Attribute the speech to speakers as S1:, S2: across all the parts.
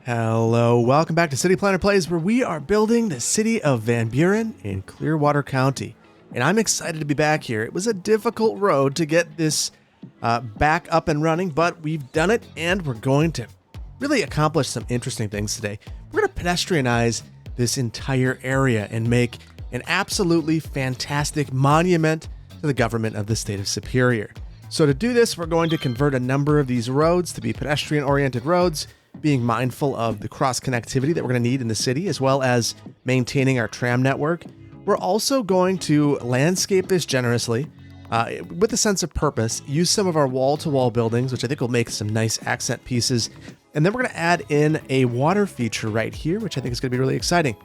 S1: Hello, welcome back to City Planner Plays, where we are building the City of Van Buren in Clearwater County. And I'm excited to be back here. It was a difficult road to get this back up and running, but we've done it, and we're going to really accomplish some interesting things today. We're going to pedestrianize this entire area and make an absolutely fantastic monument to the government of the state of Superior. So to do this, we're going to convert a number of these roads to be pedestrian-oriented roads, being mindful of the cross-connectivity that we're going to need in the city, as well as maintaining our tram network. We're also going to landscape this generously, with a sense of purpose, use some of our wall-to-wall buildings, which I think will make some nice accent pieces, and then we're going to add in a water feature right here, which I think is going to be really exciting.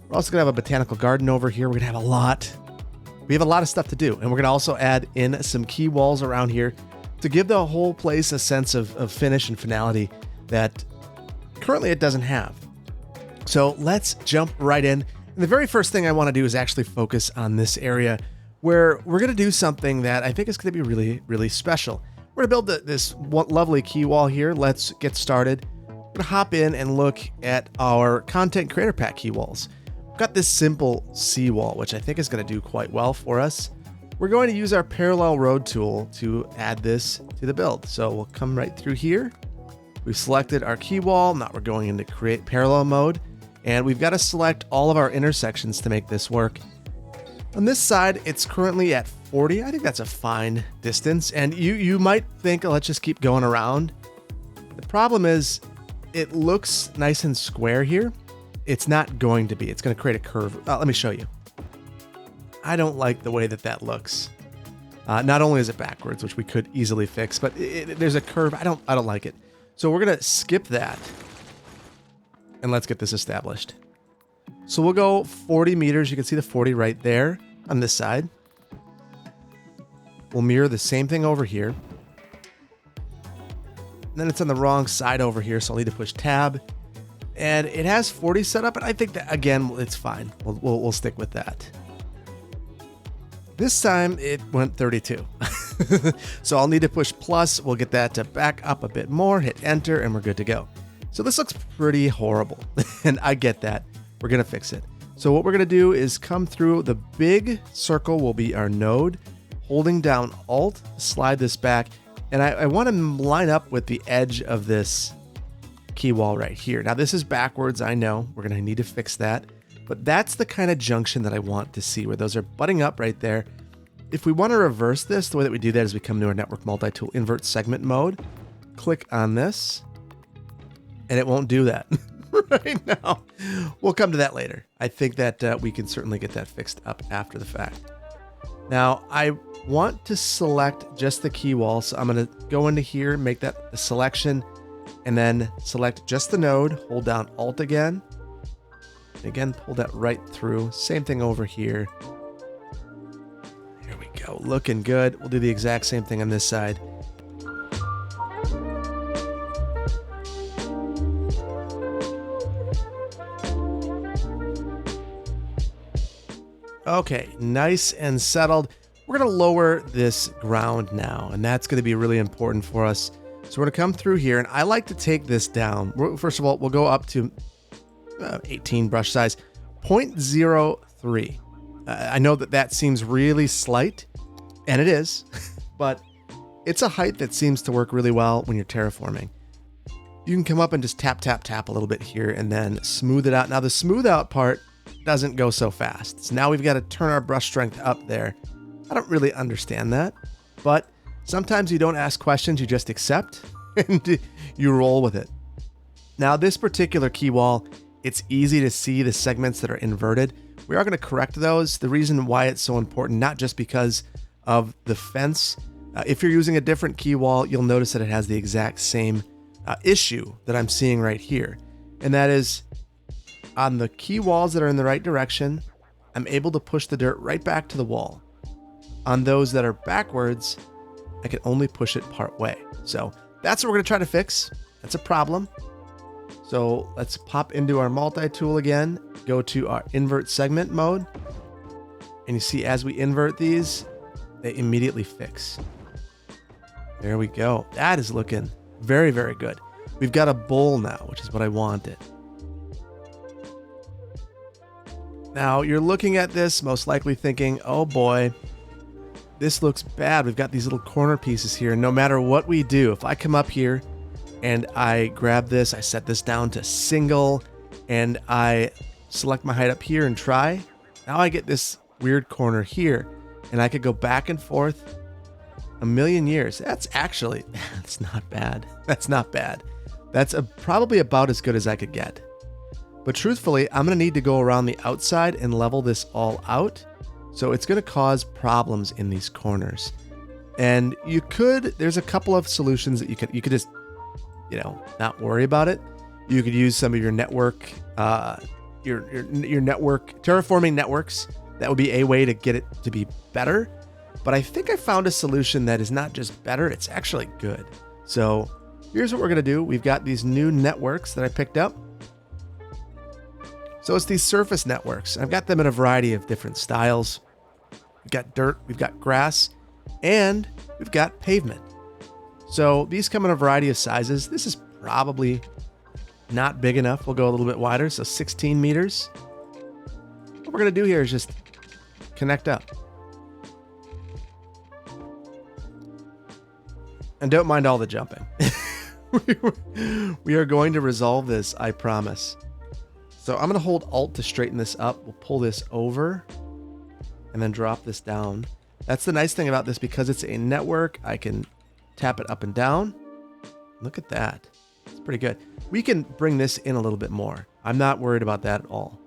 S1: We're also going to have a botanical garden over here. We're going to have we have a lot of stuff to do, and we're going to also add in some key walls around here to give the whole place a sense of finish and finality that currently it doesn't have. So let's jump right in. And the very first thing I want to do is actually focus on this area where we're going to do something that I think is going to be really, really special. We're going to build this lovely key wall here. Let's get started. We're going to hop in and look at our content creator pack key walls. We've got this simple seawall, which I think is going to do quite well for us. We're going to use our parallel road tool to add this to the build. So we'll come right through here. We've selected our key wall. Now we're going into create parallel mode, and we've got to select all of our intersections to make this work. On this side, it's currently at 40. I think that's a fine distance, and you might think, oh, let's just keep going around. The problem is it looks nice and square here. It's not going to be. It's going to create a curve. Let me show you. I don't like the way that looks. Not only is it backwards, which we could easily fix, but there's a curve. I don't like it. So we're going to skip that, and let's get this established. So we'll go 40 meters. You can see the 40 right there on this side. We'll mirror the same thing over here. And then it's on the wrong side over here, so I'll need to push tab. And it has 40 set up, and I think that, again, it's fine. We'll stick with that. This time it went 32. So I'll need to push plus. We'll get that to back up a bit more, hit enter, and we're good to go. So this looks pretty horrible, and I get that. We're going to fix it. So what we're going to do is come through. The big circle will be our node. Holding down Alt, slide this back, and I want to line up with the edge of this key wall right here. Now this is backwards, I know. We're going to need to fix that. But that's the kind of junction that I want to see, where those are butting up right there. If we want to reverse this, the way that we do that is we come to our network multi-tool invert segment mode, click on this, and it won't do that right now. We'll come to that later. I think that we can certainly get that fixed up after the fact. Now, I want to select just the key wall, so I'm going to go into here, make that a selection, and then select just the node, hold down Alt again. Again, pull that right through. Same thing over here. Here we go. Looking good. We'll do the exact same thing on this side. Okay, nice and settled. We're going to lower this ground now, and that's going to be really important for us. So we're going to come through here, and I like to take this down. First of all, we'll go up to 18 brush size, 0.03. I know that seems really slight, and it is, but it's a height that seems to work really well when you're terraforming. You can come up and just tap, tap, tap a little bit here and then smooth it out. Now the smooth out part doesn't go so fast. So now we've got to turn our brush strength up there. I don't really understand that, but sometimes you don't ask questions, you just accept and you roll with it. Now this particular key wall, it's easy to see the segments that are inverted. We are going to correct those. The reason why it's so important, not just because of the fence. If you're using a different key wall, you'll notice that it has the exact same issue that I'm seeing right here. And that is on the key walls that are in the right direction, I'm able to push the dirt right back to the wall. On those that are backwards, I can only push it part way. So that's what we're going to try to fix. That's a problem. So let's pop into our multi-tool again, go to our invert segment mode, and you see as we invert these, they immediately fix. There we go. That is looking very, very good. we've got a bowl now, which is what I wanted. Now you're looking at this, most likely thinking, oh boy, this looks bad. We've got these little corner pieces here. No matter what we do, if I come up here and I grab this, I set this down to single, and I select my height up here and try, now I get this weird corner here, and I could go back and forth a million years. That's not bad. That's not bad. That's probably about as good as I could get. But truthfully, I'm going to need to go around the outside and level this all out. So it's going to cause problems in these corners. And there's a couple of solutions that you could just, not worry about it. You could use some of your network, your network, terraforming networks. That would be a way to get it to be better. But I think I found a solution that is not just better, it's actually good. So here's what we're going to do. We've got these new networks that I picked up. So it's these surface networks. I've got them in a variety of different styles. We've got dirt, we've got grass, and we've got pavement. So these come in a variety of sizes. This is probably not big enough. We'll go a little bit wider, so 16 meters. What we're going to do here is just connect up. And don't mind all the jumping. We are going to resolve this, I promise. So I'm going to hold Alt to straighten this up. We'll pull this over and then drop this down. That's the nice thing about this, because it's a network, I can tap it up and down. Look at that. It's pretty good. We can bring this in a little bit more. I'm not worried about that at all.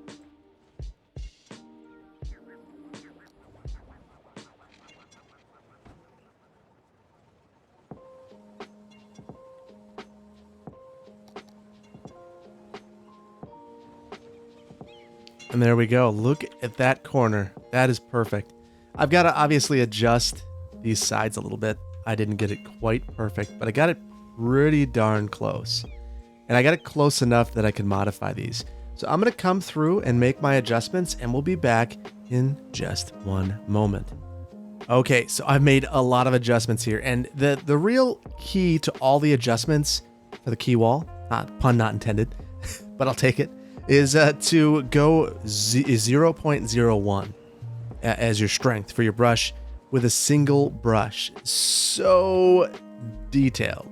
S1: And there we go. Look at that corner. That is perfect. I've got to obviously adjust these sides a little bit. I didn't get it quite perfect, but I got it pretty darn close. And I got it close enough that I can modify these. So I'm going to come through and make my adjustments, and we'll be back in just one moment. Okay, so I've made a lot of adjustments here, and the real key to all the adjustments for the key wall, pun not intended, but I'll take it, is to go 0.01 as your strength for your brush with a single brush. So detailed,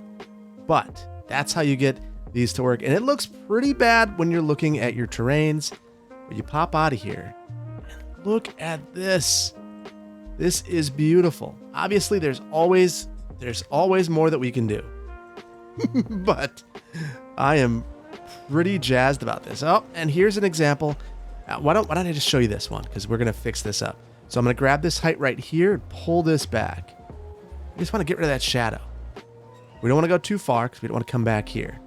S1: but that's how you get these to work. And it looks pretty bad when you're looking at your terrains, but you pop out of here and look at this. This is beautiful. Obviously, there's always more that we can do, but I am pretty jazzed about this. Oh, and here's an example. Why don't I just show you this one, because we're going to fix this up. So I'm going to grab this height right here and pull this back. We just want to get rid of that shadow. We don't want to go too far because we don't want to come back here.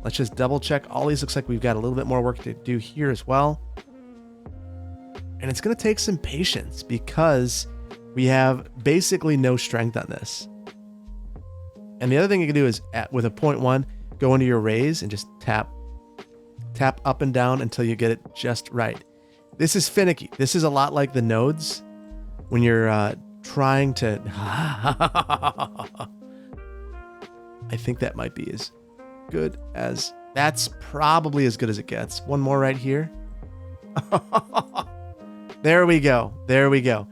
S1: Let's just double check. All these looks like we've got a little bit more work to do here as well. And it's going to take some patience because we have basically no strength on this. And the other thing you can do is with a 0.1, go into your raise and just tap up and down until you get it just right. This is finicky. This is a lot like the nodes when you're trying to... I think that might be as good as... That's probably as good as it gets. One more right here. There we go. There we go.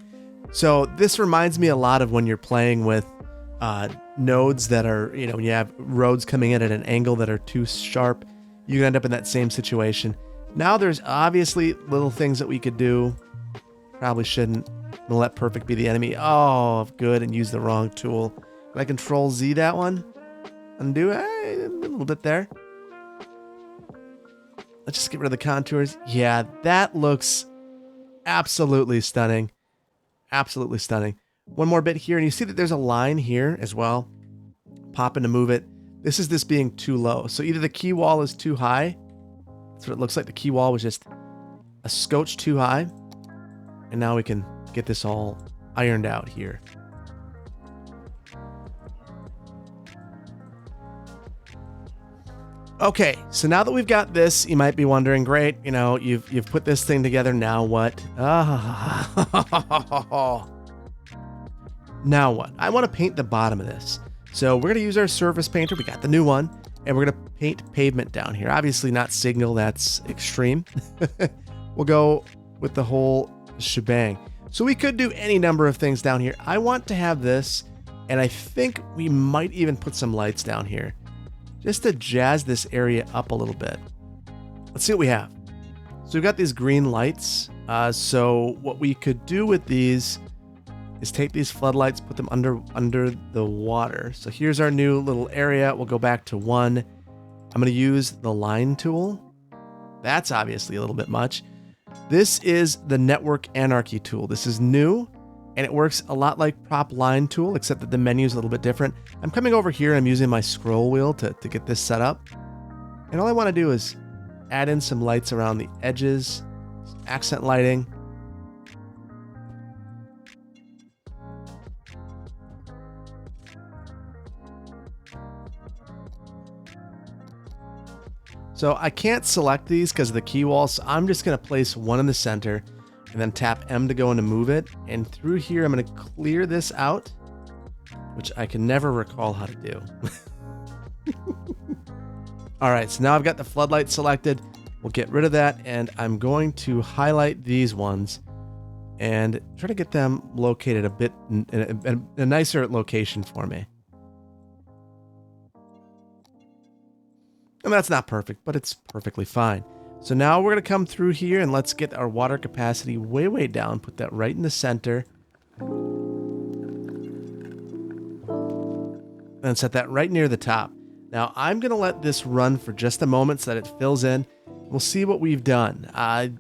S1: So this reminds me a lot of when you're playing with nodes that are, when you have roads coming in at an angle that are too sharp, you can end up in that same situation. Now there's obviously little things that we could do. Probably shouldn't. We'll let perfect be the enemy. Oh, good, and use the wrong tool. Can I Control Z that one? Undo it? A little bit there. Let's just get rid of the contours. Yeah, that looks absolutely stunning. Absolutely stunning. One more bit here, and you see that there's a line here as well. Pop in to move it. This is this being too low. So either the key wall is too high. That's what it looks like. The key wall was just a scotch too high. And now we can get this all ironed out here. Okay, so now that we've got this, you might be wondering, great, you've put this thing together, now what? Now what? I want to paint the bottom of this. So we're going to use our surface painter. We got the new one, And we're going to paint pavement down here. Obviously not signal, that's extreme. We'll go with the whole shebang. So we could do any number of things down here. I want to have this, and I think we might even put some lights down here just to jazz this area up a little bit. Let's see what we have. So we've got these green lights. So what we could do with these is take these floodlights, put them under the water. So here's our new little area. We'll go back to 1. I'm going to use the line tool. That's obviously a little bit much. This is the network anarchy tool. This is new, and it works a lot like prop line tool, except that the menu is a little bit different. I'm coming over here and I'm using my scroll wheel to get this set up. And all I want to do is add in some lights around the edges, accent lighting. So I can't select these because of the key wall, so I'm just going to place one in the center and then tap M to go in to move it. And through here, I'm going to clear this out, which I can never recall how to do. All right, so now I've got the floodlight selected. We'll get rid of that, and I'm going to highlight these ones and try to get them located a bit in a nicer location for me. And that's not perfect, but it's perfectly fine. So now we're going to come through here and let's get our water capacity way, way down. Put that right in the center. And set that right near the top. Now I'm going to let this run for just a moment so that it fills in. We'll see what we've done. I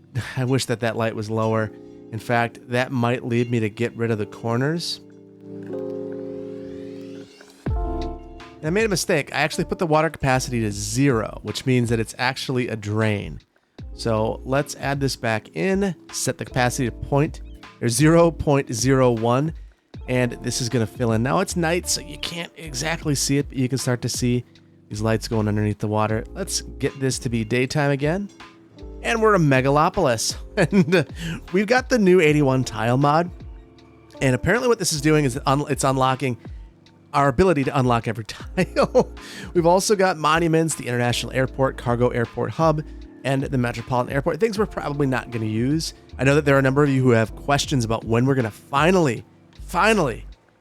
S1: wish that light was lower. In fact, that might lead me to get rid of the corners. I made a mistake. I actually put the water capacity to 0, which means that it's actually a drain. So let's add this back in, set the capacity to 0.01, and this is going to fill in. Now it's night, so you can't exactly see it, but you can start to see these lights going underneath the water. Let's get this to be daytime again. And we're a megalopolis. And we've got the new 81 tile mod. And apparently what this is doing is it's unlocking our ability to unlock every tile. We've also got monuments, the International Airport, Cargo Airport Hub, and the Metropolitan Airport. Things we're probably not going to use. I know that there are a number of you who have questions about when we're going to finally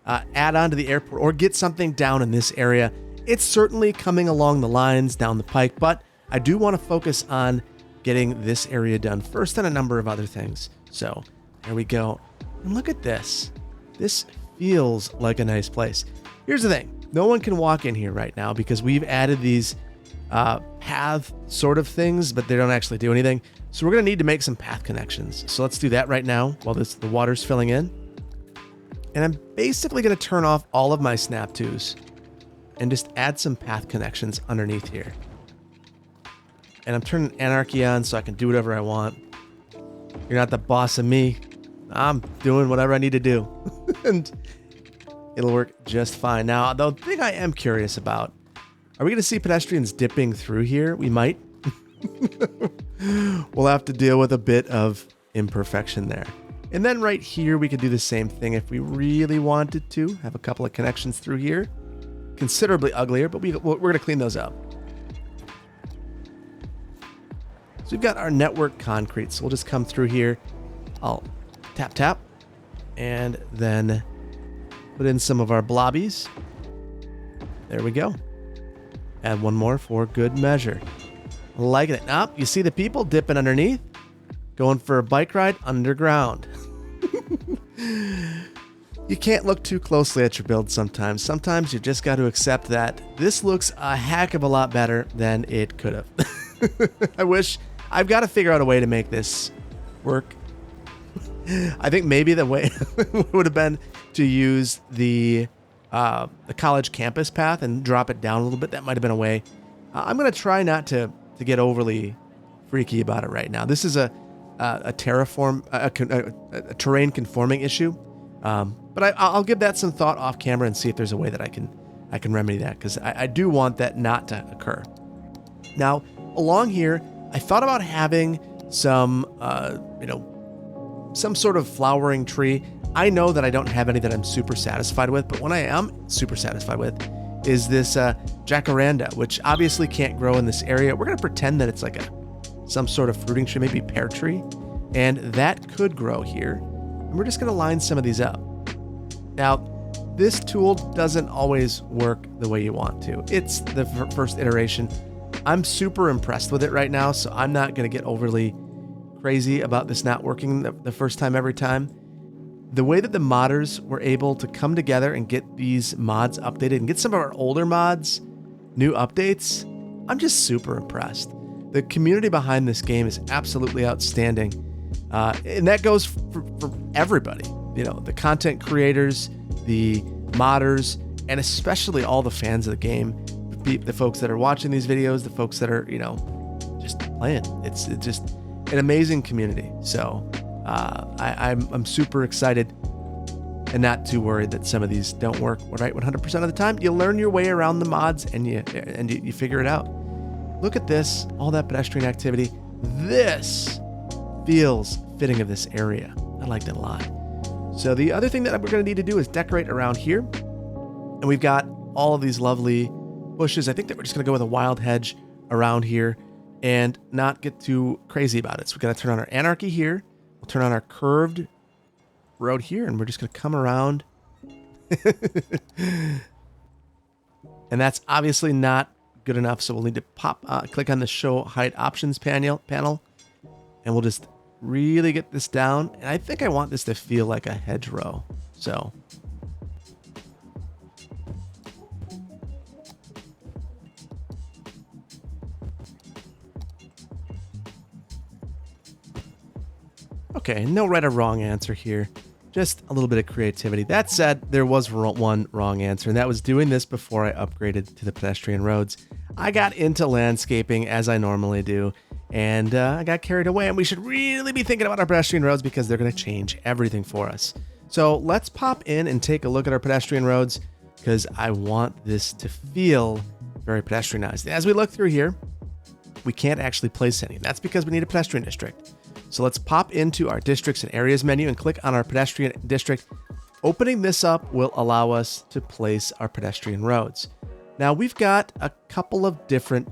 S1: add on to the airport or get something down in this area. It's certainly coming along the lines down the pike, but I do want to focus on getting this area done first and a number of other things. So there we go. And look at this. This feels like a nice place. Here's the thing. No one can walk in here right now because we've added these path sort of things, but they don't actually do anything. So we're going to need to make some path connections. So let's do that right now while the water's filling in. And I'm basically going to turn off all of my snap twos and just add some path connections underneath here. And I'm turning anarchy on so I can do whatever I want. You're not the boss of me. I'm doing whatever I need to do. And it'll work just fine. Now, the thing I am curious about, are we going to see pedestrians dipping through here? We might. We'll have to deal with a bit of imperfection there. And then right here, we could do the same thing if we really wanted to. Have a couple of connections through here. Considerably uglier, but we're going to clean those up. So we've got our network concrete. So we'll just come through here. I'll tap, and then put in some of our blobbies. There we go. Add one more for good measure. Liking it. Now, you see the people dipping underneath, going for a bike ride underground. You can't look too closely at your build sometimes. Sometimes you just got to accept that this looks a heck of a lot better than it could have. I've got to figure out a way to make this work. I think maybe the way would have been to use the college campus path and drop it down a little bit. That might have been a way. I'm going to try not to get overly freaky about it right now. This is a terrain conforming issue. But I'll give that some thought off camera and see if there's a way that I can remedy that, because I do want that not to occur. Now, along here, I thought about having some, some sort of flowering tree. I know that I don't have any that I'm super satisfied with, but what I am super satisfied with is this jacaranda, which obviously can't grow in this area. We're going to pretend that it's like some sort of fruiting tree, maybe pear tree, and that could grow here. And we're just going to line some of these up. Now, this tool doesn't always work the way you want to. It's the first iteration. I'm super impressed with it right now, so I'm not going to get overly crazy about this not working the first time every time. The way that the modders were able to come together and get these mods updated and get some of our older mods new updates, I'm just super impressed. The community behind this game is absolutely outstanding. And that goes for everybody. You know, the content creators, the modders, and especially all the fans of the game. The folks that are watching these videos, the folks that are, just playing. It's just an amazing community. So I'm super excited and not too worried that some of these don't work right 100% of the time. You learn your way around the mods and you figure it out. Look at this, all that pedestrian activity. This feels fitting of this area. I liked it a lot. So the other thing that we're going to need to do is decorate around here. And we've got all of these lovely bushes. I think that we're just going to go with a wild hedge around here and not get too crazy about it. So we've got to turn on our anarchy here. We'll turn on our curved road here, and we're just going to come around. And that's obviously not good enough, so we'll need to click on the Show Height Options panel, and we'll just really get this down. And I think I want this to feel like a hedgerow. So okay, no right or wrong answer here. Just a little bit of creativity. That said, there was one wrong answer, and that was doing this before I upgraded to the pedestrian roads. I got into landscaping as I normally do, and I got carried away, and we should really be thinking about our pedestrian roads because they're going to change everything for us. So let's pop in and take a look at our pedestrian roads because I want this to feel very pedestrianized. As we look through here, we can't actually place any. That's because we need a pedestrian district. So let's pop into our districts and areas menu and click on our pedestrian district. Opening this up will allow us to place our pedestrian roads. Now we've got a couple of different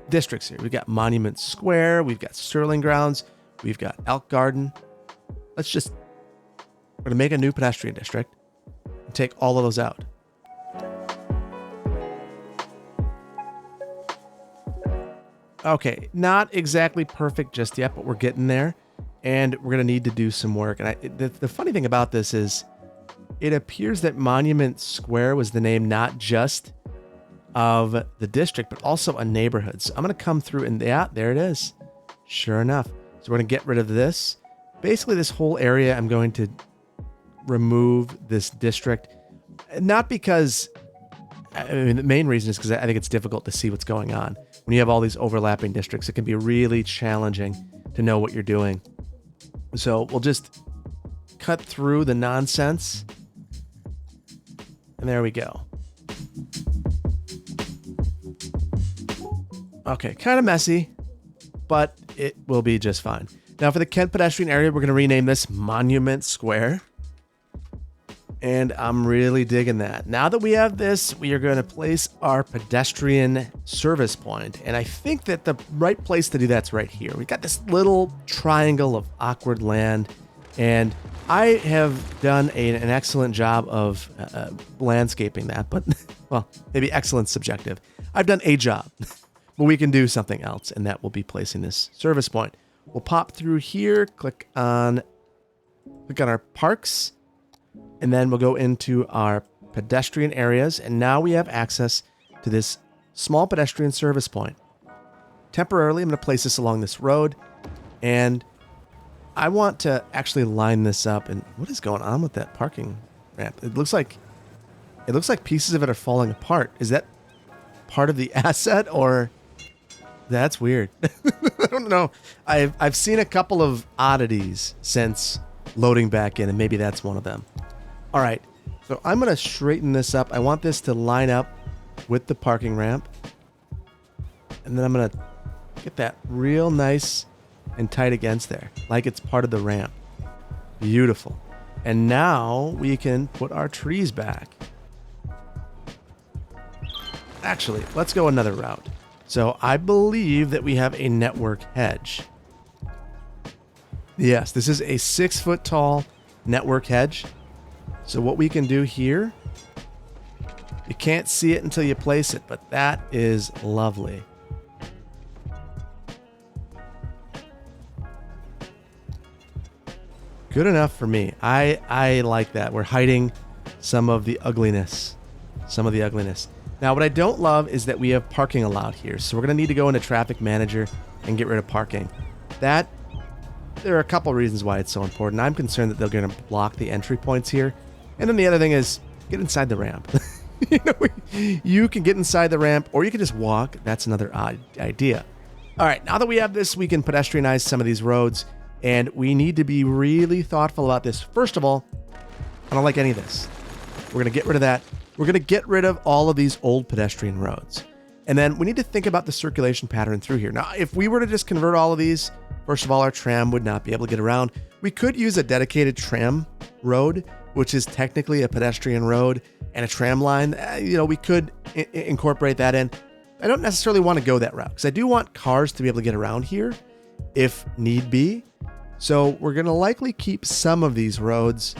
S1: districts here. We've got Monument Square, we've got Sterling Grounds, we've got Elk Garden. We're going to make a new pedestrian district and take all of those out. Okay, not exactly perfect just yet, but we're getting there, and we're going to need to do some work. And the funny thing about this is it appears that Monument Square was the name not just of the district, but also a neighborhood. So I'm going to come through and yeah, there it is. Sure enough. So we're going to get rid of this. Basically, this whole area, I'm going to remove this district. Not because, the main reason is because I think it's difficult to see what's going on. When you have all these overlapping districts, it can be really challenging to know what you're doing. So we'll just cut through the nonsense. And there we go. Okay, kind of messy, but it will be just fine. Now for the Kent pedestrian area, we're going to rename this Monument Square. And I'm really digging that. Now that we have this, we are going to place our pedestrian service point. And I think that the right place to do that's right here. We've got this little triangle of awkward land. And I have done an excellent job of landscaping that. But, well, maybe excellent subjective. I've done a job. But we can do something else. And that will be placing this service point. We'll pop through here. Click on our parks. And then we'll go into our pedestrian areas. And now we have access to this small pedestrian service point. Temporarily, I'm going to place this along this road. And I want to actually line this up. And what is going on with that parking ramp? It looks like pieces of it are falling apart. Is that part of the asset or... That's weird. I don't know. I've seen a couple of oddities since loading back in, and maybe that's one of them. All right, so I'm going to straighten this up. I want this to line up with the parking ramp. And then I'm going to get that real nice and tight against there, like it's part of the ramp. Beautiful. And now we can put our trees back. actually, let's go another route. So I believe that we have a network hedge. Yes, this is a 6-foot tall network hedge. So what we can do here, you can't see it until you place it, but that is lovely. Good enough for me. I like that. We're hiding some of the ugliness. Now, what I don't love is that we have parking allowed here. So we're going to need to go into Traffic Manager and get rid of parking. There are a couple reasons why it's so important. I'm concerned that they're going to block the entry points here. And then the other thing is, get inside the ramp. You can get inside the ramp, or you can just walk. That's another odd idea. All right, now that we have this, we can pedestrianize some of these roads. And we need to be really thoughtful about this. First of all, I don't like any of this. We're going to get rid of that. We're going to get rid of all of these old pedestrian roads. And then we need to think about the circulation pattern through here. Now, if we were to just convert all of these, first of all, our tram would not be able to get around. We could use a dedicated tram road, which is technically a pedestrian road and a tram line. We could incorporate that in. I don't necessarily want to go that route because I do want cars to be able to get around here if need be. So we're going to likely keep some of these roads.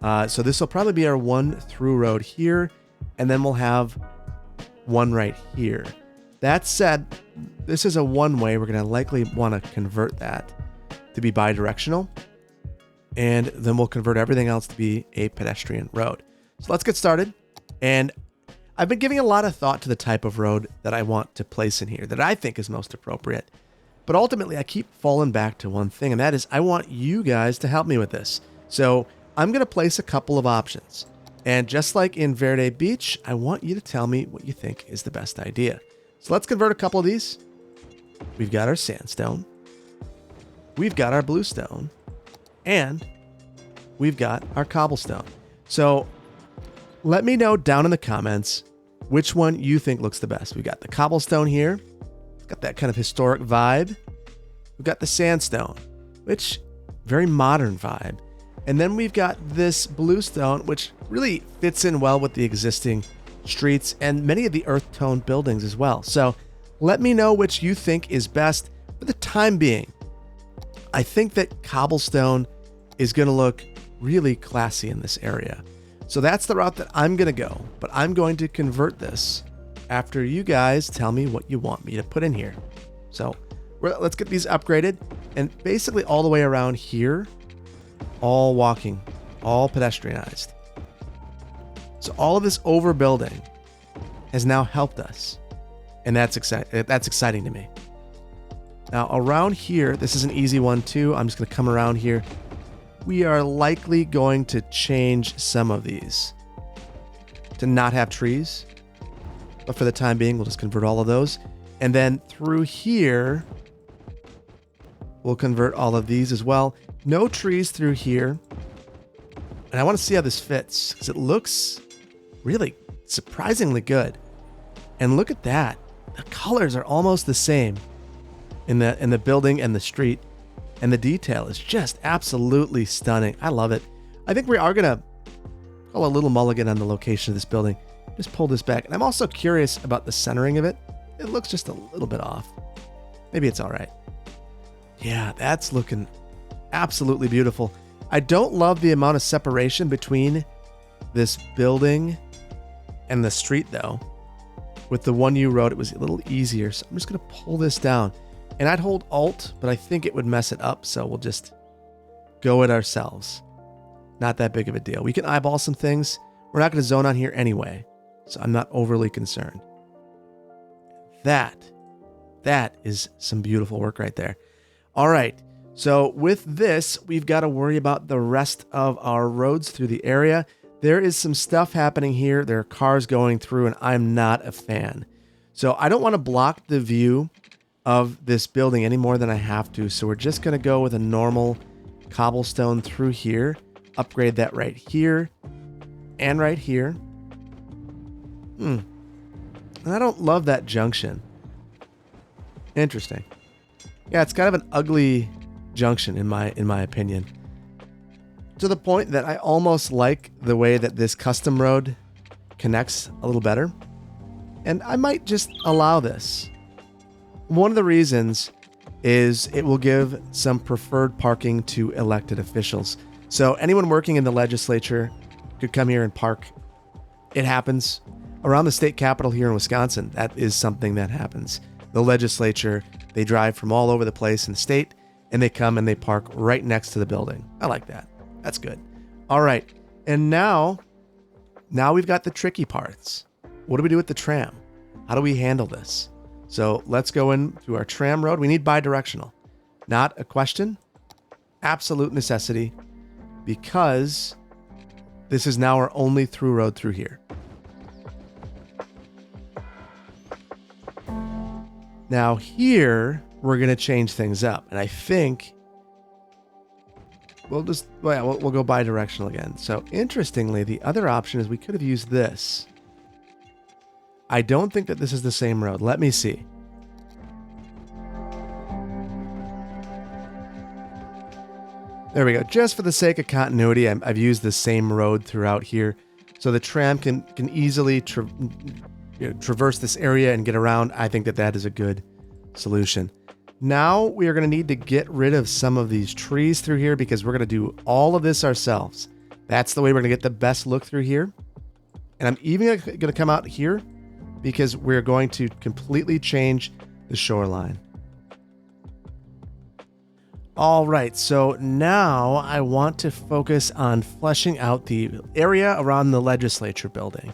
S1: So this will probably be our one through road here. And then we'll have one right here. That said, this is a one-way. We're going to likely want to convert that to be bi-directional. And then we'll convert everything else to be a pedestrian road. So let's get started. And I've been giving a lot of thought to the type of road that I want to place in here that I think is most appropriate. But ultimately, I keep falling back to one thing, and that is I want you guys to help me with this. So I'm going to place a couple of options. And just like in Verde Beach, I want you to tell me what you think is the best idea. So let's convert a couple of these. We've got our sandstone. We've got our bluestone. And we've got our cobblestone. So let me know down in the comments which one you think looks the best. We've got the cobblestone here. Got that kind of historic vibe. We've got the sandstone, which very modern vibe. And then we've got this bluestone, which really fits in well with the existing streets and many of the earth tone buildings as well. So let me know which you think is best. For the time being, I think that cobblestone is going to look really classy in this area. So that's the route that I'm going to go, but I'm going to convert this after you guys tell me what you want me to put in here. So let's get these upgraded, and basically all the way around here, all walking, all pedestrianized. So all of this overbuilding has now helped us, and that's exciting to me. Now around here, this is an easy one too. I'm just going to come around here. We are likely going to change some of these to not have trees. But for the time being, we'll just convert all of those. And then through here, we'll convert all of these as well. No trees through here. And I want to see how this fits because it looks really surprisingly good. And look at that. The colors are almost the same in the building and the street. And the detail is just absolutely stunning. I love it. I think we are going to call a little mulligan on the location of this building. Just pull this back. And I'm also curious about the centering of it. It looks just a little bit off. Maybe it's all right. Yeah, that's looking absolutely beautiful. I don't love the amount of separation between this building and the street, though. With the 1U road, it was a little easier. So I'm just going to pull this down. And I'd hold Alt, but I think it would mess it up. So we'll just go it ourselves. Not that big of a deal. We can eyeball some things. We're not going to zone on here anyway. So I'm not overly concerned. That is some beautiful work right there. All right. So with this, we've got to worry about the rest of our roads through the area. There is some stuff happening here. There are cars going through, and I'm not a fan. So I don't want to block the view of this building any more than I have to. So we're just going to go with a normal cobblestone through here. Upgrade that right here and right here. And I don't love that junction. Interesting. Yeah, it's kind of an ugly junction in my opinion. To the point that I almost like the way that this custom road connects a little better. And I might just allow this. One of the reasons is it will give some preferred parking to elected officials. So anyone working in the legislature could come here and park. It happens around the state capitol here in Wisconsin. That is something that happens. The legislature, they drive from all over the place in the state, and they come and they park right next to the building. I like that. That's good. All right. And now we've got the tricky parts. What do we do with the tram? How do we handle this? So let's go into our tram road. We need bi-directional. Not a question. Absolute necessity, because this is now our only through road through here. Now here, we're going to change things up. And I think we'll go bi-directional again. So interestingly, the other option is we could have used this. I don't think that this is the same road. Let me see. There we go. Just for the sake of continuity, I've used the same road throughout here. So the tram can easily traverse this area and get around. I think that is a good solution. Now we are going to need to get rid of some of these trees through here because we're going to do all of this ourselves. That's the way we're going to get the best look through here. And I'm even going to come out here because we're going to completely change the shoreline. All right, so now I want to focus on fleshing out the area around the legislature building.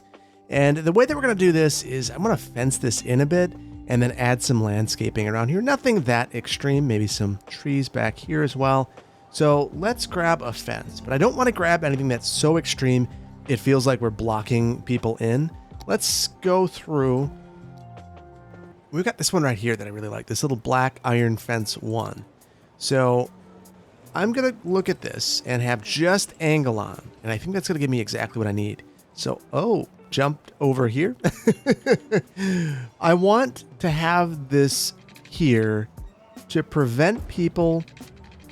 S1: And the way that we're going to do this is I'm going to fence this in a bit and then add some landscaping around here. Nothing that extreme, maybe some trees back here as well. So let's grab a fence, but I don't want to grab anything that's so extreme it feels like we're blocking people in. Let's go through. We've got this one right here that I really like, this little black iron fence one. So I'm going to look at this and have just angle on, and I think that's going to give me exactly what I need. So, jumped over here. I want to have this here to prevent people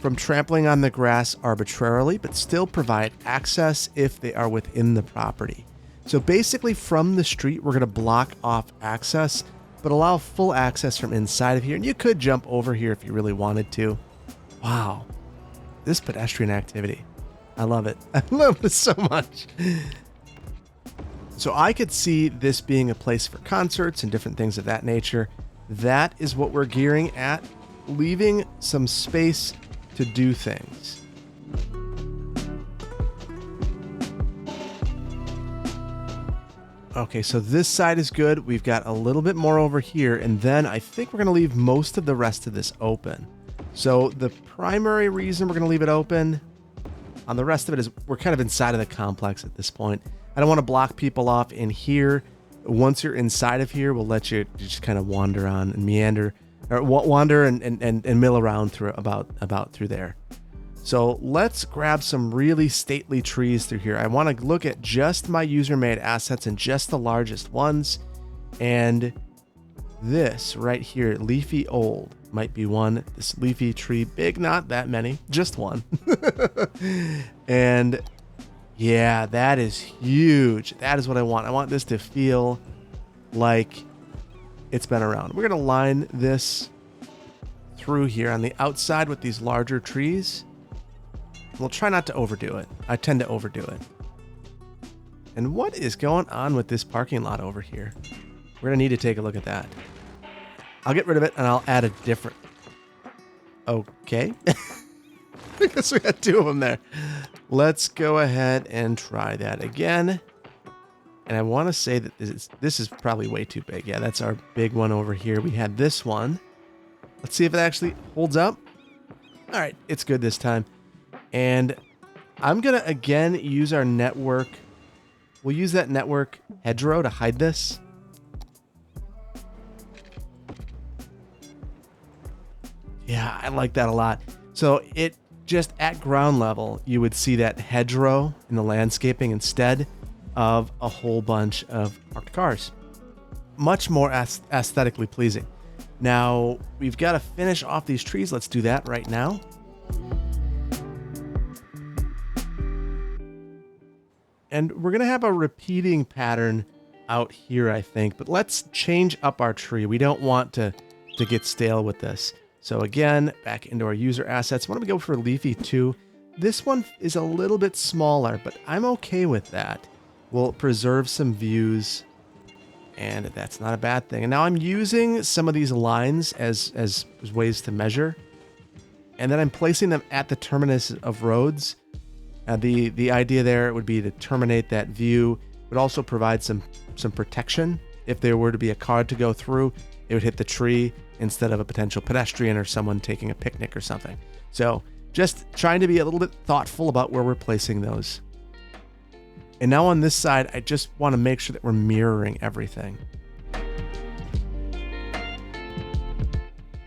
S1: from trampling on the grass arbitrarily, but still provide access if they are within the property. So basically from the street, we're going to block off access, but allow full access from inside of here. And you could jump over here if you really wanted to. Wow. This pedestrian activity. I love it. I love this so much. So I could see this being a place for concerts and different things of that nature. That is what we're gearing at, leaving some space to do things. Okay, so this side is good. We've got a little bit more over here, and then I think we're going to leave most of the rest of this open. So the primary reason we're going to leave it open on the rest of it is we're kind of inside of the complex at this point. I don't want to block people off in here. Once you're inside of here, we'll let you just kind of wander on and meander, or wander and mill around through about through there. So let's grab some really stately trees through here. I want to look at just my user-made assets and just the largest ones. And this right here, leafy old, might be one. This leafy tree, big, not that many, just one. And yeah, that is huge. That is what I want. I want this to feel like it's been around. We're going to line this through here on the outside with these larger trees. We'll try not to overdo it. I tend to overdo it. And what is going on with this parking lot over here? We're going to need to take a look at that. I'll get rid of it and I'll add a different. Okay. I guess we got two of them there. Let's go ahead and try that again. And I want to say that this is probably way too big. Yeah, that's our big one over here. We had this one. Let's see if it actually holds up. All right, it's good this time. And I'm going to, again, use our network. We'll use that network hedgerow to hide this. Yeah, I like that a lot. So it just at ground level, you would see that hedgerow in the landscaping instead of a whole bunch of parked cars. Much more aesthetically pleasing. Now, we've got to finish off these trees. Let's do that right now. And we're going to have a repeating pattern out here, I think. But let's change up our tree. We don't want to get stale with this. So again, back into our user assets. Why don't we go for Leafy 2? This one is a little bit smaller, but I'm okay with that. We'll preserve some views, and that's not a bad thing. And now I'm using some of these lines as ways to measure, and then I'm placing them at the terminus of roads. The idea there would be to terminate that view, but also provide some protection. If there were to be a car to go through, it would hit the tree instead of a potential pedestrian or someone taking a picnic or something. So just trying to be a little bit thoughtful about where we're placing those. And now on this side, I just want to make sure that we're mirroring everything.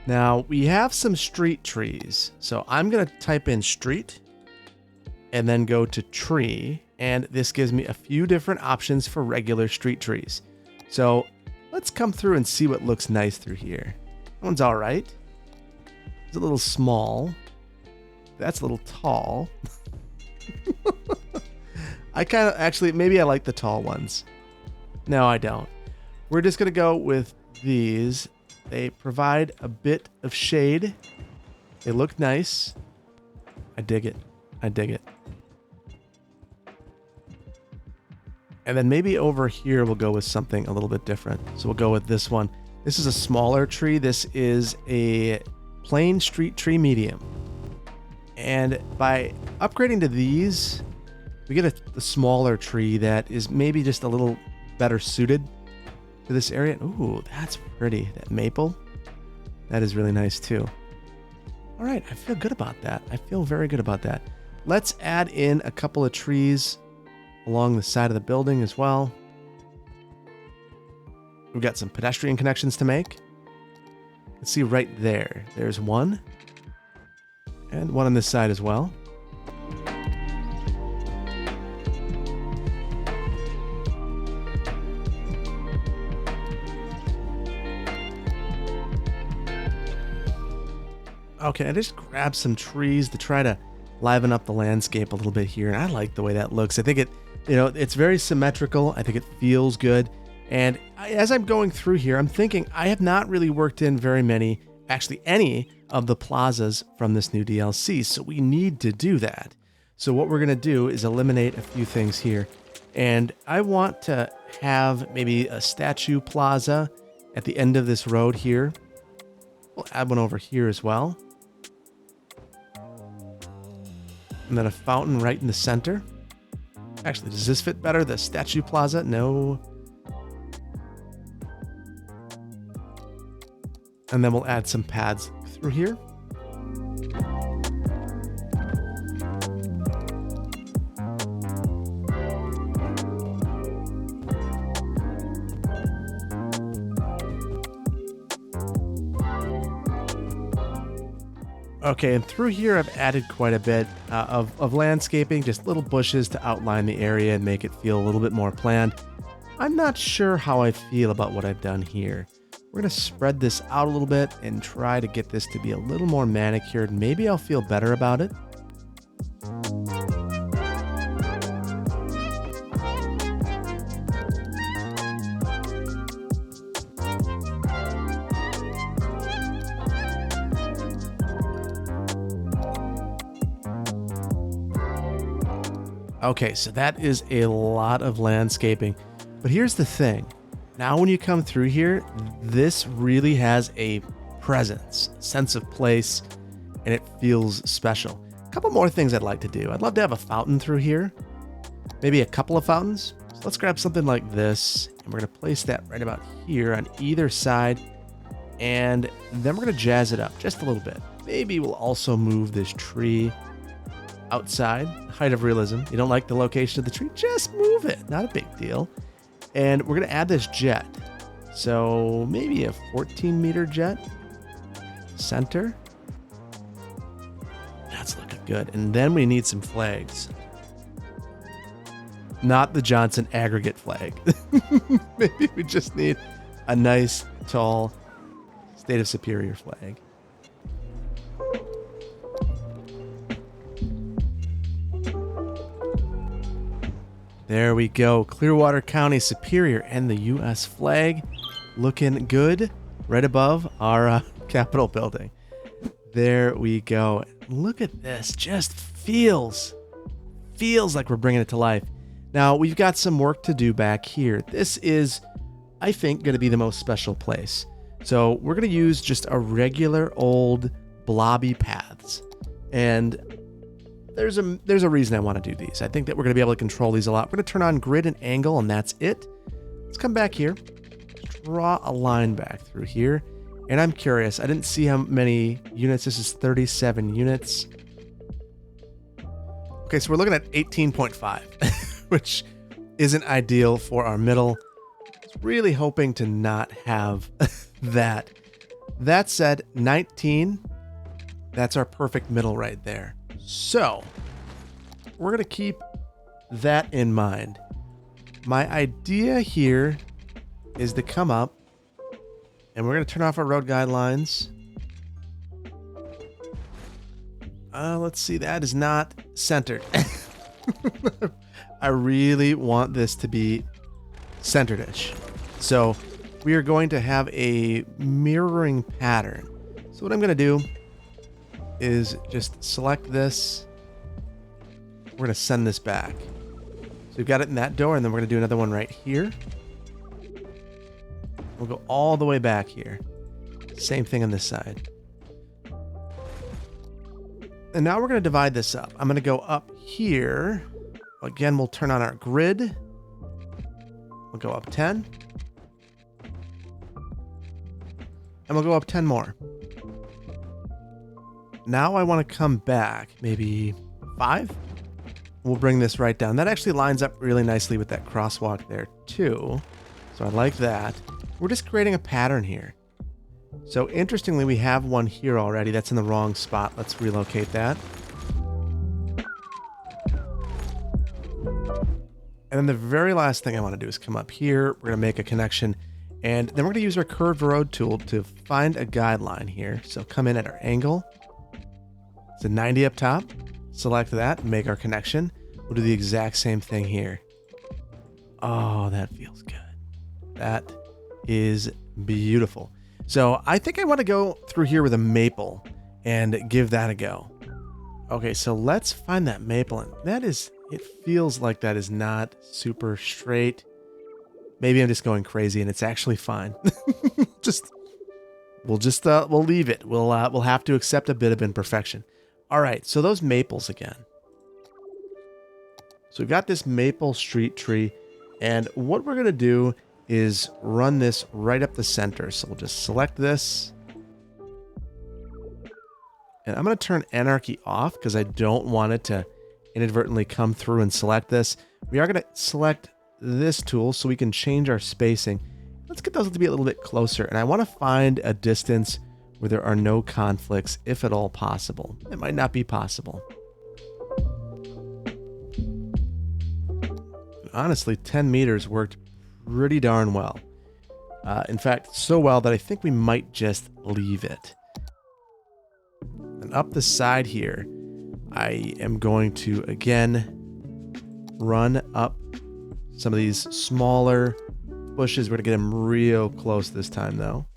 S1: Now we have some street trees. So I'm going to type in street and then go to tree. And this gives me a few different options for regular street trees. So let's come through and see what looks nice through here. That one's all right. It's a little small. That's a little tall. I kind of actually, maybe I like the tall ones. No, I don't. We're just going to go with these. They provide a bit of shade. They look nice. I dig it. I dig it. And then maybe over here we'll go with something a little bit different. So we'll go with this one. This is a smaller tree. This is a plain street tree medium. And by upgrading to these, we get a smaller tree that is maybe just a little better suited to this area. Ooh, that's pretty. That maple, that is really nice too. All right, I feel good about that. I feel very good about that. Let's add in a couple of trees along the side of the building as well. We've got some pedestrian connections to make. Let's see right there. There's one. And one on this side as well. Okay, I just grabbed some trees to try to liven up the landscape a little bit here. And I like the way that looks. I think it's very symmetrical. I think it feels good. And as I'm going through here, I'm thinking I have not really worked in actually any of the plazas from this new DLC. So we need to do that. So what we're going to do is eliminate a few things here. And I want to have maybe a statue plaza at the end of this road here. We'll add one over here as well. And then a fountain right in the center. Actually, does this fit better? The statue plaza? No. And then we'll add some pads through here. Okay, and through here I've added quite a bit of landscaping, just little bushes to outline the area and make it feel a little bit more planned. I'm not sure how I feel about what I've done here. We're going to spread this out a little bit and try to get this to be a little more manicured. Maybe I'll feel better about it. Okay, so that is a lot of landscaping. But here's the thing. Now when you come through here, this really has a presence, sense of place, and it feels special. A couple more things I'd like to do. I'd love to have a fountain through here. Maybe a couple of fountains. So let's grab something like this, and we're going to place that right about here on either side. And then we're going to jazz it up just a little bit. Maybe we'll also move this tree outside, height of realism. You don't like the location of the tree? Just move it. Not a big deal. And we're going to add this jet. So maybe a 14-meter jet. Center. That's looking good. And then we need some flags. Not the Johnson aggregate flag. Maybe we just need a nice, tall State of Superior flag. There we go. Clearwater County Superior and the U.S. flag looking good right above our Capitol building. There we go. Look at this. Just feels like we're bringing it to life. Now, we've got some work to do back here. This is, I think, going to be the most special place. So we're going to use just a regular old blobby paths. And there's a reason I want to do these. I think that we're going to be able to control these a lot. We're going to turn on grid and angle, and that's it. Let's come back here. Draw a line back through here. And I'm curious. I didn't see how many units. This is 37 units. Okay, so we're looking at 18.5, which isn't ideal for our middle. I was really hoping to not have that. That said, 19, that's our perfect middle right there. So we're going to keep that in mind. My idea here is to come up and we're going to turn off our road guidelines. Let's see, that is not centered. I really want this to be centered-ish. So we are going to have a mirroring pattern. So what I'm going to do is just select this. We're going to send this back. So we've got it in that door, and then we're going to do another one right here. We'll go all the way back here. Same thing on this side. And now we're going to divide this up. I'm going to go up here. Again, we'll turn on our grid. We'll go up 10. And we'll go up 10 more. Now I want to come back, maybe 5. We'll bring this right down. That actually lines up really nicely with that crosswalk there too. So I like that. We're just creating a pattern here. So interestingly, we have one here already. That's in the wrong spot. Let's relocate that. And then the very last thing I want to do is come up here. We're going to make a connection. And then we're going to use our curved road tool to find a guideline here. So come in at our angle. It's a 90 up top. Select that, make our connection. We'll do the exact same thing here. Oh, that feels good. That is beautiful. So I think I want to go through here with a maple and give that a go. Okay, so let's find that maple. And that is, it feels like that is not super straight. Maybe I'm just going crazy and it's actually fine. We'll leave it. We'll have to accept a bit of imperfection. All right, so those maples again. So we've got this maple street tree, and what we're gonna do is run this right up the center. So we'll just select this. And I'm gonna turn anarchy off because I don't want it to inadvertently come through and select this. We are gonna select this tool so we can change our spacing. Let's get those to be a little bit closer. And I wanna find a distance where there are no conflicts, if at all possible. It might not be possible. Honestly, 10 meters worked pretty darn well. In fact, so well that I think we might just leave it. And up the side here, I am going to, again, run up some of these smaller bushes. We're gonna get them real close this time, though.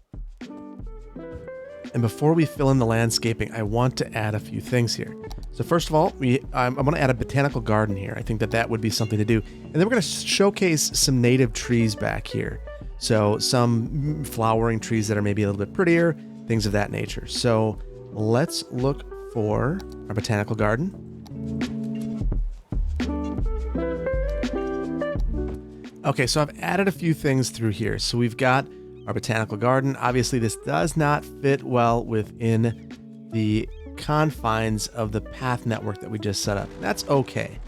S1: And before we fill in the landscaping, I want to add a few things here. So first of all, I'm going to add a botanical garden here. I think that would be something to do. And then we're going to showcase some native trees back here. So some flowering trees that are maybe a little bit prettier, things of that nature. So let's look for our botanical garden. Okay, so I've added a few things through here. So we've got our botanical garden. Obviously, this does not fit well within the confines of the path network that we just set up. That's okay.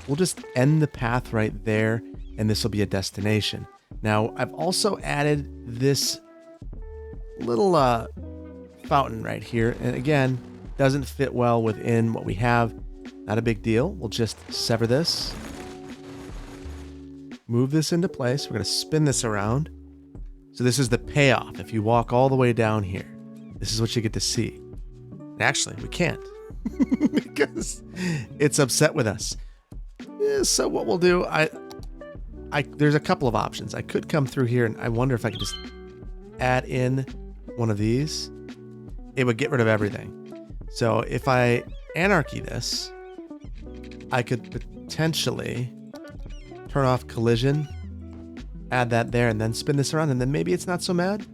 S1: We'll just end the path right there, and this will be a destination. Now, I've also added this little fountain right here. And again, doesn't fit well within what we have. Not a big deal. We'll just sever this. Move this into place. We're going to spin this around. So this is the payoff. If you walk all the way down here, this is what you get to see. And actually, we can't because it's upset with us. Yeah, so what we'll do, there's a couple of options. I could come through here, and I wonder if I could just add in one of these. It would get rid of everything. So if I anarchy this, I could potentially turn off collision, add that there, and then spin this around, and then maybe it's not so mad.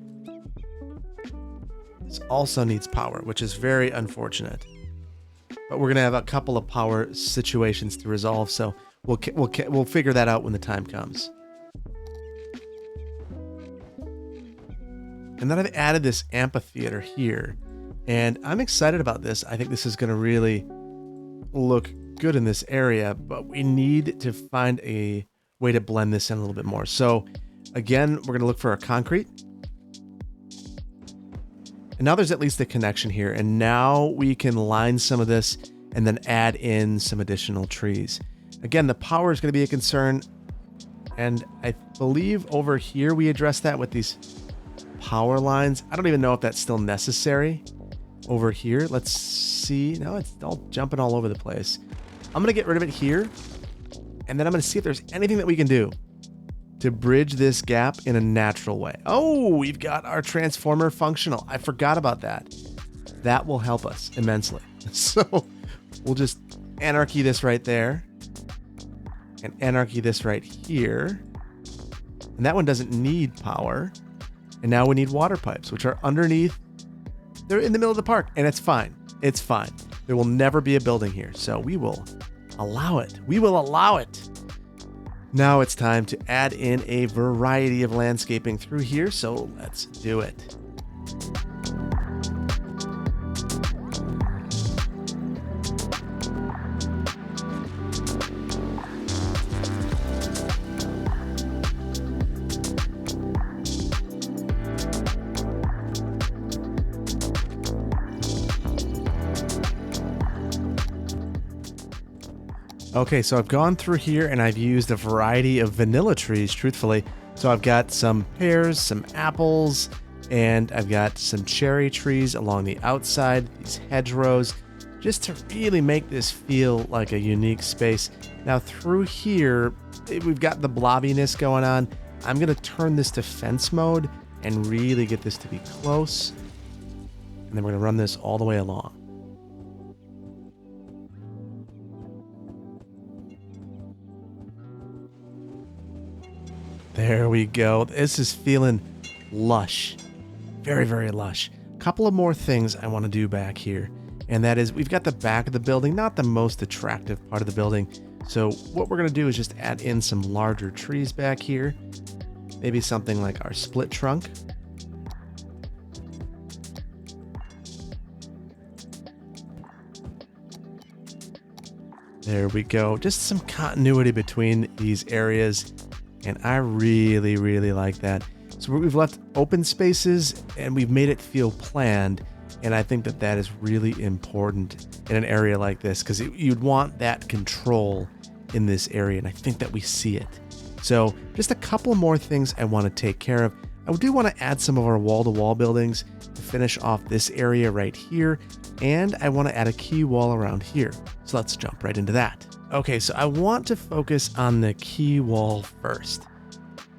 S1: This also needs power, which is very unfortunate. But we're gonna have a couple of power situations to resolve, so we'll figure that out when the time comes. And then I've added this amphitheater here, and I'm excited about this. I think this is gonna really look good in this area, but we need to find a way to blend this in a little bit more. So again, we're gonna look for a concrete. And now there's at least a connection here, and now we can line some of this and then add in some additional trees. Again, the power is going to be a concern, and I believe over here we address that with these power lines. I don't even know if that's still necessary over here. Let's see. No, it's all jumping all over the place. I'm going to get rid of it here, and then I'm going to see if there's anything that we can do to bridge this gap in a natural way. Oh, we've got our transformer functional. I forgot about that. That will help us immensely. So we'll just anarchy this right there and anarchy this right here. And that one doesn't need power. And now we need water pipes, which are underneath. They're in the middle of the park, and it's fine. It's fine. There will never be a building here. So we will allow it. We will allow it. Now it's time to add in a variety of landscaping through here, so let's do it. Okay, so I've gone through here and I've used a variety of vanilla trees, truthfully. So I've got some pears, some apples, and I've got some cherry trees along the outside, these hedgerows, just to really make this feel like a unique space. Now through here, we've got the blobbiness going on. I'm gonna turn this to fence mode and really get this to be close. And then we're gonna run this all the way along. There we go. This is feeling lush. Very, very lush. Couple of more things I want to do back here. And that is, we've got the back of the building, not the most attractive part of the building. So what we're going to do is just add in some larger trees back here. Maybe something like our split trunk. There we go. Just some continuity between these areas. And I really, really like that. So we've left open spaces and we've made it feel planned. And I think that that is really important in an area like this, because you'd want that control in this area. And I think that we see it. So just a couple more things I want to take care of. I do want to add some of our wall-to-wall buildings to finish off this area right here. And I want to add a key wall around here. So let's jump right into that. Okay, so I want to focus on the key wall first.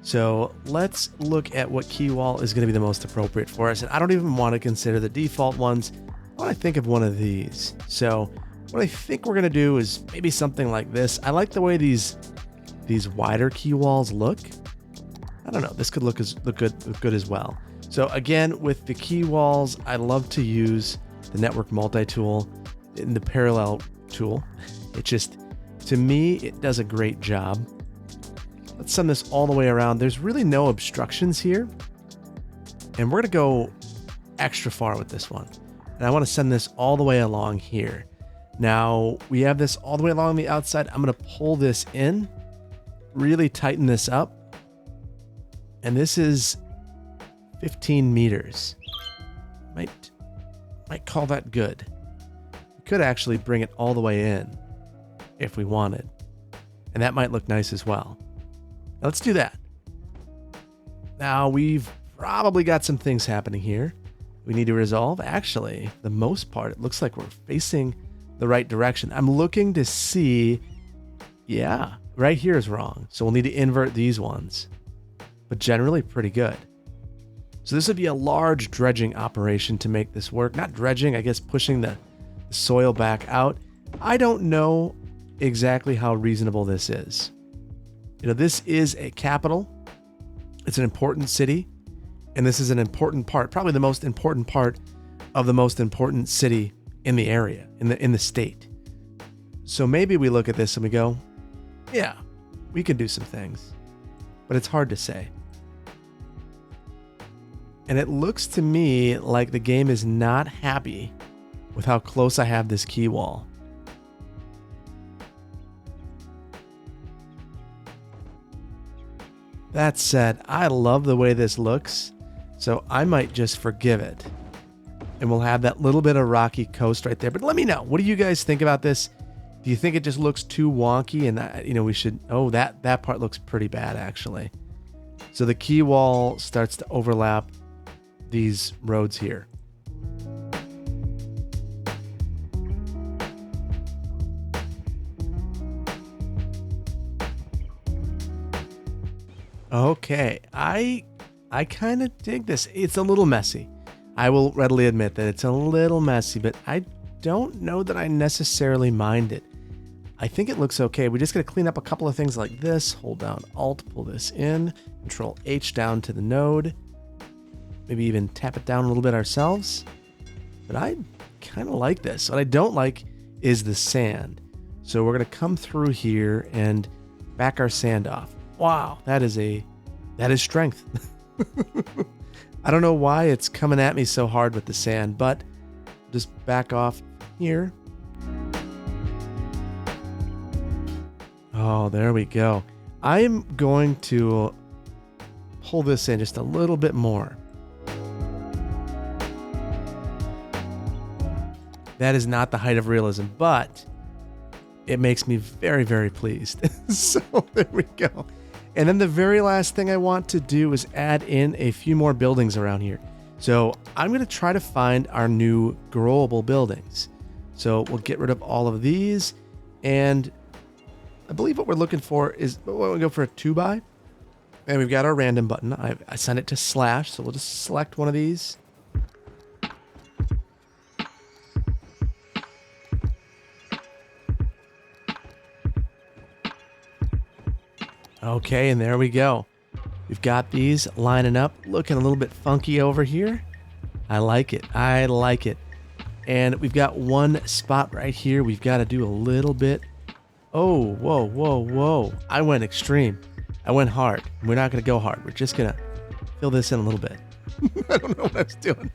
S1: So let's look at what key wall is going to be the most appropriate for us. And I don't even want to consider the default ones. I want to think of one of these. So what I think we're going to do is maybe something like this. I like the way these wider key walls look. I don't know, this could look good as well. So again, with the key walls, I love to use the network multi-tool in the parallel tool. It just, to me, it does a great job. Let's send this all the way around. There's really no obstructions here. And we're gonna go extra far with this one. And I wanna send this all the way along here. Now, we have this all the way along the outside. I'm gonna pull this in, really tighten this up. And this is 15 meters. Might call that good. We could actually bring it all the way in if we wanted. And that might look nice as well. Now let's do that. Now we've probably got some things happening here we need to resolve. Actually, the most part, it looks like we're facing the right direction. I'm looking to see, yeah, right here is wrong. So we'll need to invert these ones, but generally pretty good. So this would be a large dredging operation to make this work. Not dredging, I guess pushing the soil back out. I don't know exactly how reasonable this is. This is a capital. It's an important city. And this is an important part, probably the most important part of the most important city in the area, in the state. So maybe we look at this and we go, yeah, we could do some things, but it's hard to say. And it looks to me like the game is not happy with how close I have this quay wall. That said, I love the way this looks, so I might just forgive it. And we'll have that little bit of rocky coast right there. But let me know, what do you guys think about this? Do you think it just looks too wonky and we should, that part looks pretty bad actually. So the quay wall starts to overlap these roads here. Okay, I kind of dig this. It's a little messy. I will readily admit that it's a little messy, but I don't know that I necessarily mind it. I think it looks okay. We just got to clean up a couple of things like this. Hold down Alt, pull this in, Control H down to the node. Maybe even tap it down a little bit ourselves. But I kind of like this. What I don't like is the sand. So we're going to come through here and back our sand off. Wow, that is strength. I don't know why it's coming at me so hard with the sand, but just back off here. Oh, there we go. I'm going to pull this in just a little bit more. That is not the height of realism, but it makes me very, very pleased. So there we go. And then the very last thing I want to do is add in a few more buildings around here. So I'm going to try to find our new growable buildings. So we'll get rid of all of these. And I believe what we're looking for is, we'll go for a 2x. And we've got our random button. I sent it to slash. So we'll just select one of these. Okay, and there we go. We've got these lining up, looking a little bit funky over here. I like it. I like it. And we've got one spot right here. We've got to do a little bit. Oh, whoa, whoa, whoa. I went extreme. I went hard. We're not going to go hard. We're just going to fill this in a little bit. I don't know what I was doing.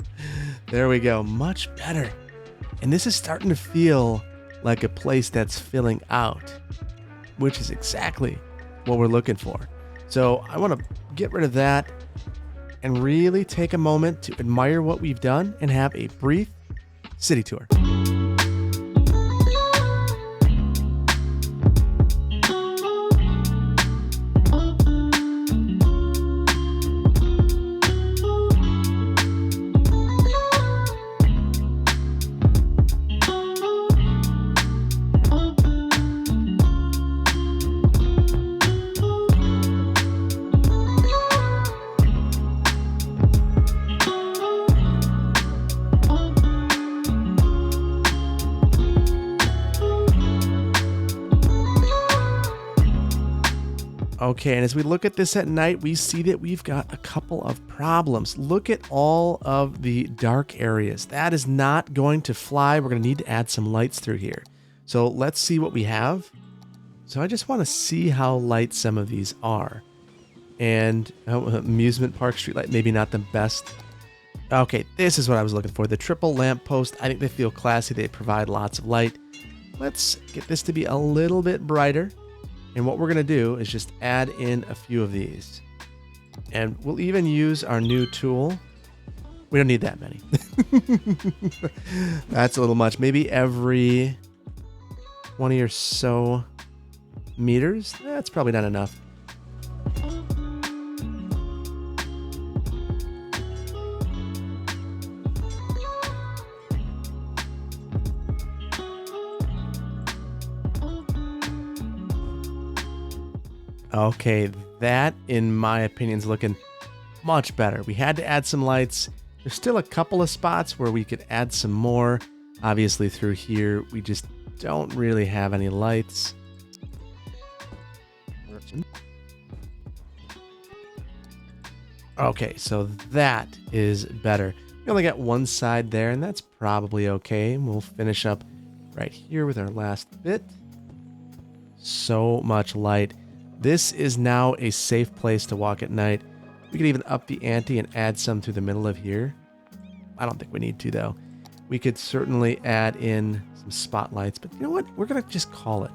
S1: There we go. Much better. And this is starting to feel like a place that's filling out, which is exactly what we're looking for. So I want to get rid of that and really take a moment to admire what we've done and have a brief city tour. Okay, and as we look at this at night, we see that we've got a couple of problems. Look at all of the dark areas. That is not going to fly. We're going to need to add some lights through here. So let's see what we have. So I just want to see how light some of these are. And amusement park streetlight, maybe not the best. Okay, this is what I was looking for. The triple lamp post. I think they feel classy. They provide lots of light. Let's get this to be a little bit brighter. And what we're going to do is just add in a few of these. And we'll even use our new tool. We don't need that many. That's a little much. Maybe every 20 or so meters. That's probably not enough. Okay, that, in my opinion, is looking much better. We had to add some lights. There's still a couple of spots where we could add some more. Obviously, through here, we just don't really have any lights. Okay, so that is better. We only got one side there, and that's probably okay. We'll finish up right here with our last bit. So much light. This is now a safe place to walk at night. We could even up the ante and add some through the middle of here. I don't think we need to, though. We could certainly add in some spotlights, but you know what? We're going to just call it.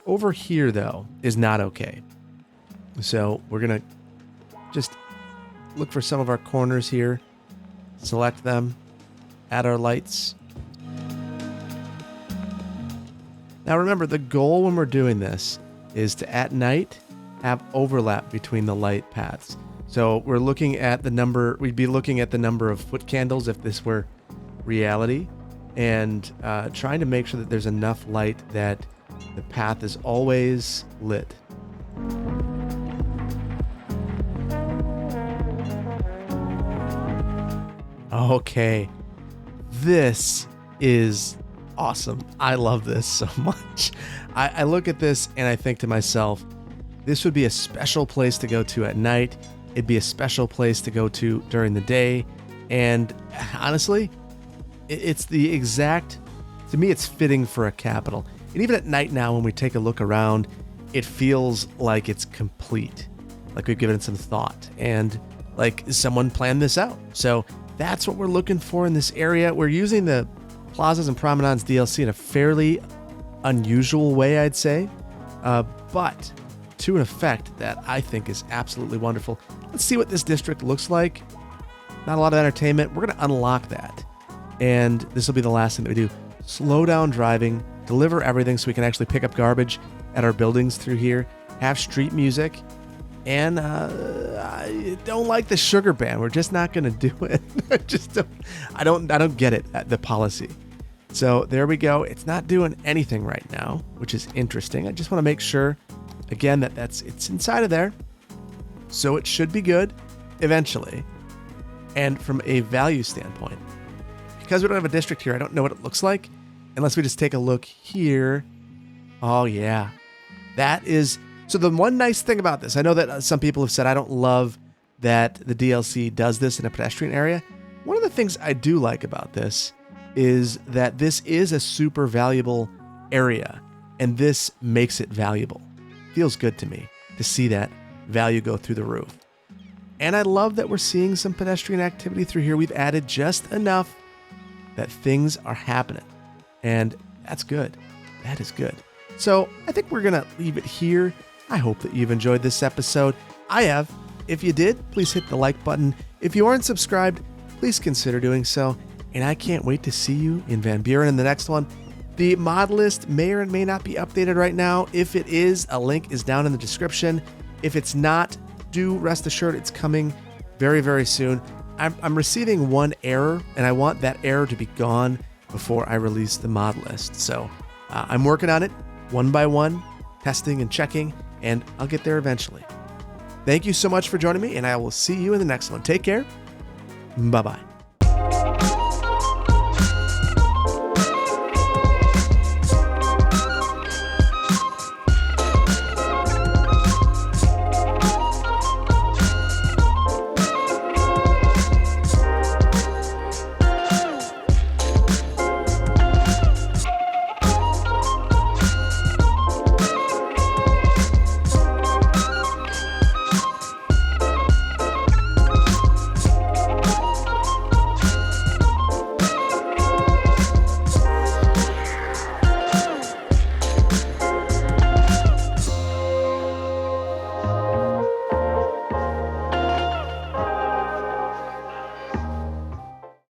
S1: Over here, though, is not okay. So we're going to just look for some of our corners here, select them, add our lights. Now remember, the goal when we're doing this is to, at night, have overlap between the light paths. So we're looking at the number, we'd be looking at the number of foot candles if this were reality, and trying to make sure that there's enough light that the path is always lit. Okay, this is awesome. I love this so much. I look at this and I think to myself, this would be a special place to go to at night. It'd be a special place to go to during the day. And honestly, it's the exact, to me, it's fitting for a Capitol. And even at night now, when we take a look around, it feels like it's complete, like we've given it some thought and like someone planned this out. So that's what we're looking for in this area. We're using the Plazas and Promenades DLC in a fairly unusual way, I'd say, but to an effect that I think is absolutely wonderful. Let's see what this district looks like. Not a lot of entertainment. We're going to unlock that. And this will be the last thing that we do. Slow down driving, deliver everything so we can actually pick up garbage at our buildings through here, have street music, and I don't like the sugar ban. We're just not going to do it. I don't get it, the policy. So there we go. It's not doing anything right now, which is interesting. I just want to make sure, again, that it's inside of there. So it should be good eventually. And from a value standpoint, because we don't have a district here, I don't know what it looks like unless we just take a look here. Oh yeah, that is. So the one nice thing about this, I know that some people have said I don't love that the DLC does this in a pedestrian area. One of the things I do like about this is that this is a super valuable area, and this makes it valuable. Feels good to me to see that value go through the roof. And I love that we're seeing some pedestrian activity through here. We've added just enough that things are happening, and that's good. That is good. So I think we're going to leave it here. I hope that you've enjoyed this episode. I have. If you did, please hit the like button. If you aren't subscribed, please consider doing so. And I can't wait to see you in Van Buren in the next one. The mod list may or may not be updated right now. If it is, a link is down in the description. If it's not, do rest assured it's coming very, very soon. I'm receiving one error, and I want that error to be gone before I release the mod list. So I'm working on it one by one, testing and checking, and I'll get there eventually. Thank you so much for joining me, and I will see you in the next one. Take care. Bye-bye.